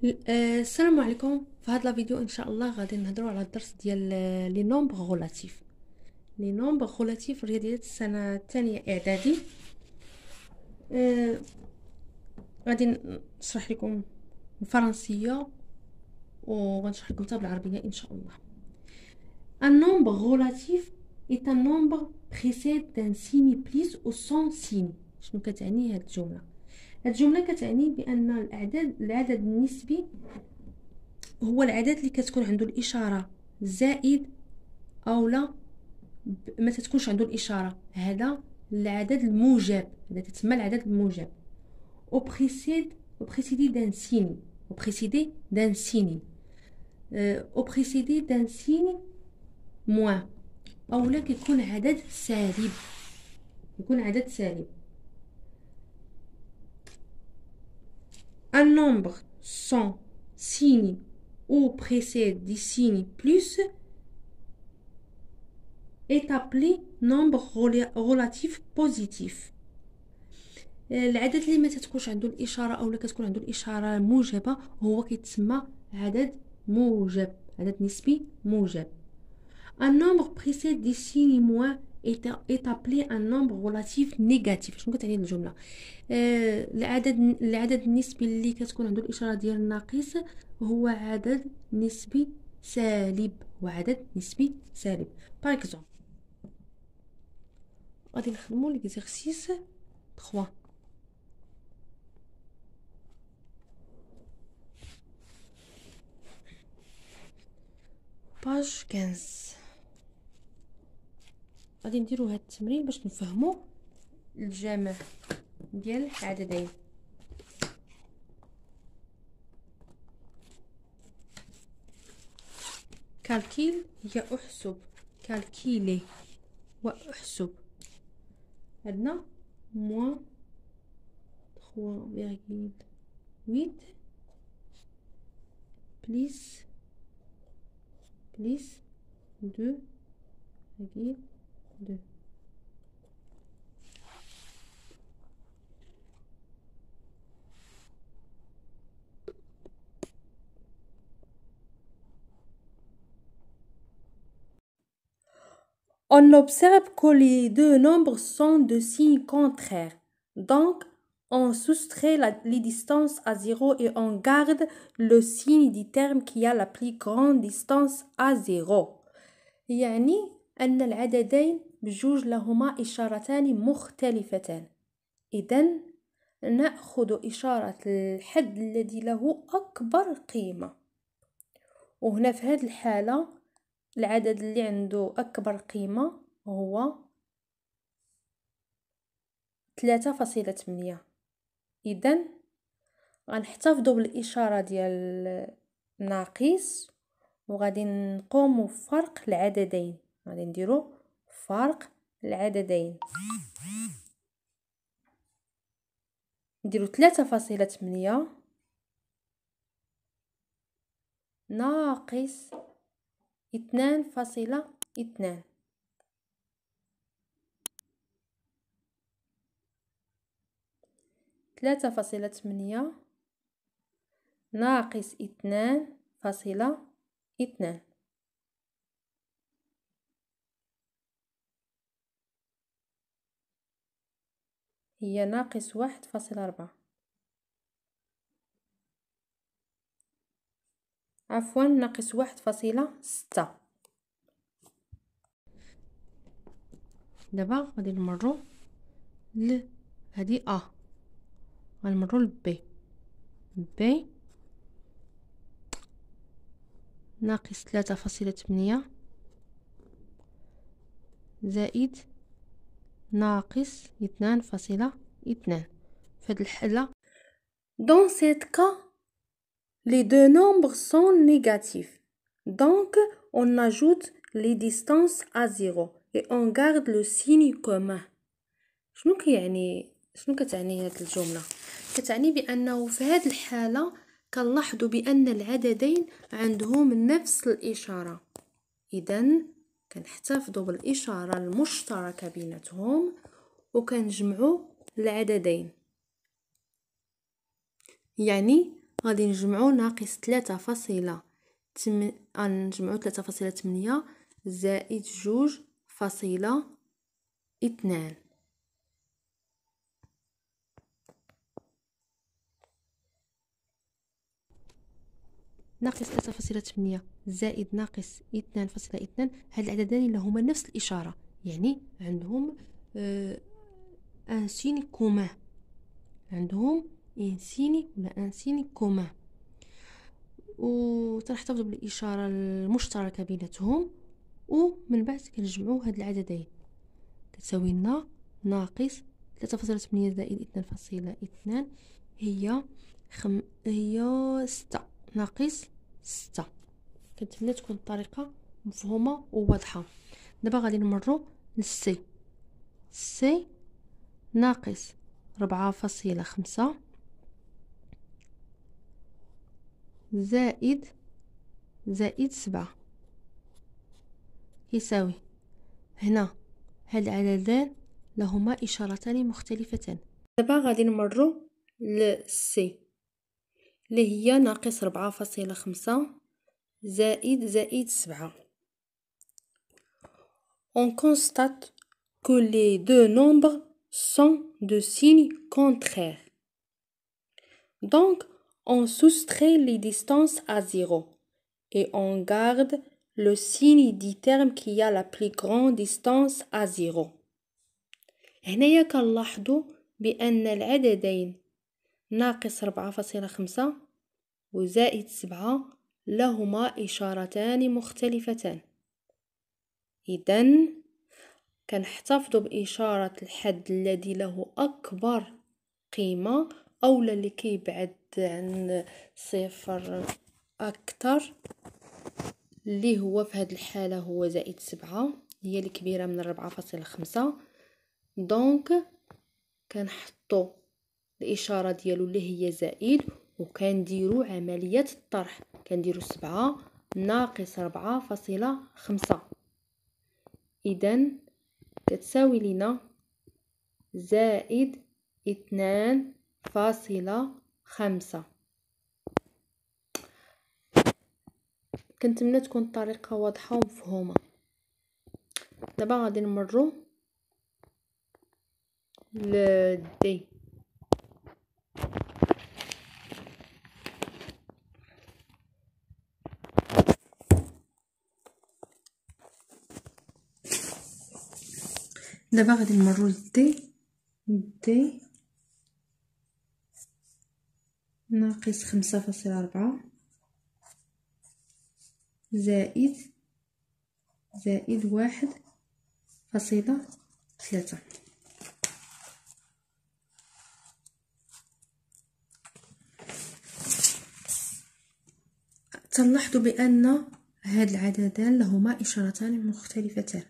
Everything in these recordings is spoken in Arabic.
السلام عليكم. في هذا الفيديو ان شاء الله غادي نهضروا على الدرس ديال لي نومبر غولاتيف. لي نومبر غولاتيف رياضيات السنه الثانيه اعدادي. غادي نشرح لكم الفرنسيه وغنشرح لكم حتى بالعربيه ان شاء الله. Un nombre relatif est un nombre précède d'un signe plus ou sans signe. شنو كتعني هاد الجمله؟ هاد الجمله كتعني بان العدد النسبي هو العدد اللي كتكون عنده الاشاره زائد او لا ما تتكونش عنده الاشاره. هذا العدد الموجب، هذا تسمى العدد الموجب. او précédé d'un signe او précédé d'un signe او précédé d'un signe moins او لا كيكون عدد سالب، يكون عدد سالب. Un nombre sans signe ou précède des signes plus est appelé nombre relatif positif. العدد اللي ما تتكونش عنده الاشاره او لا كتكون عنده الاشاره موجبه هو كيتسمى عدد موجب، عدد نسبي موجب. Un nombre précède des signes moins est appelé un nombre relatif négatif. شنو كتعني الجمله؟ العدد النسبي اللي كتكون عنده الاشاره ديال الناقص هو عدد نسبي سالب، هو عدد نسبي سالب. باغ اكزومبل غادي نخدمو ليكزارسيس 3. باج 15 غادي نديرو هاد التمرين باش نفهمو الجمع ديال عددين. كالكيل هي احسب، كالكيلي واحسب. عندنا موان 3,8 بليس 2,2. On observe que les deux nombres sont de signes contraires. Donc, on soustrait les distances à 0 et on garde le signe du terme qui a la plus grande distance à 0. يعني أن العددين بجوج لهما إشارتان مختلفتان. إذن نأخذ إشارة الحد الذي له أكبر قيمة. وهنا في هذه الحالة العدد اللي عنده أكبر قيمة هو 3.8. إذن غنحتفظوا بالإشارة ديال ناقص وغادي نقوموا بفرق العددين. غادي نديرو فرق العددين، نديرو 3.8 ناقص 2.2. ثلاثة فاصلة 8 ناقص 2.2 هي ناقص 1.4. عفوا ناقص 1.6. دابا غادي نمروا هذه غنمروا ب ناقص 3.8 زائد ناقص 2.2. في هذه الحالة dans cette cas les deux nombres sont négatifs, donc on ajoute les distances à 0 et on garde le signe commun. شنو كتعني هذه الجملة؟ كتعني بأنه في هذه الحالة كنلاحظوا بأن العددين عندهم نفس الإشارة. إذن كنحتفظوا بالإشارة المشتركة بيناتهم وكنجمعوا العددين. يعني غادي نجمعو ناقص 3.8 نجمعو 3.8 زائد 2.2. ناقص 3.8 زائد ناقص 2.2، هاد العددان اللي هما نفس الإشارة، يعني عندهم ان سين كومان، عندهم ان سين ولا ان سين كومان، وتنحتفظوا بالإشارة المشتركة بيناتهم، ومن بعد كنجمعوا هاد العددين كتساوي لنا ناقص 3.8 زائد 2.2 هي هي 6 ناقص 6. كنتمنى تكون الطريقة مفهومة وواضحة. دابا غادي نمروا للسي. سي ناقص 4.5 زائد 7 يساوي، هنا هاد العددان لهما إشارتان مختلفتان. دابا غادي نمروا للسي اللي هي ناقص 4.5 زائد 7. On constate que les deux nombres sont de signes contraires. Donc, on soustrait les distances à 0 et on garde le signe du terme qui a la plus grande distance à 0. هنايا كنلاحظوا بأن العددين ناقص 4.5 وزائد 7 لهما إشارتان مختلفتان. إذن كنحتفظوا بإشارة الحد الذي له أكبر قيمة أولا اللي كيبعد عن صفر أكثر، اللي هو في هذه الحالة هو زائد 7 هي اللي كبيرة من 4.5. دونك كنحطوا الإشارة ديالو اللي هي زائد، وكنديروا عملية الطرح، كنديروا 7 ناقص 4.5. إذن كتساوي لنا زائد 2.5. كنتمنى تكون الطريقة واضحة ومفهومة. دابا غادي نمروا لدي. دابا غادي نمروا لدي. دي ناقص 5.4 زائد 1.3. تنلاحظوا بأن هاد العددان لهما إشارتان مختلفتان،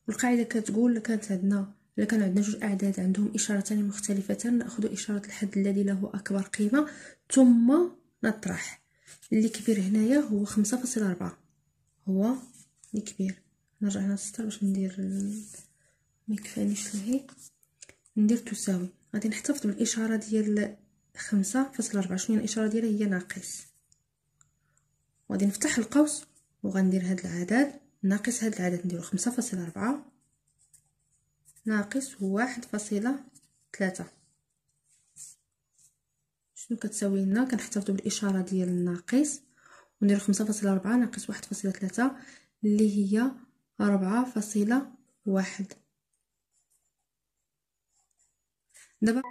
والقاعدة كتقول كانت عندنا إلا كان عندنا جوج أعداد عندهم إشارتان مختلفتان نأخذ إشارة الحد الذي له أكبر قيمة ثم نطرح. اللي كبير هنايا هو 5.4 هو اللي كبير. نرجع نسطر باش ندير ميكفانيش لهي، ندير تساوي. غادي نحتفظ بالإشارة ديال 5.4. شنو هي الإشارة ديالها؟ هي ناقص. وغادي نفتح القوس وغندير هاد العدد ناقص هاد العدد، نديرو 5.4 ناقص 1.3. شنو كتساوي لنا؟ كنحتفظوا بالإشارة ديال الناقص ونديرو 5.4 ناقص 1.3 اللي هي 4.1. دابا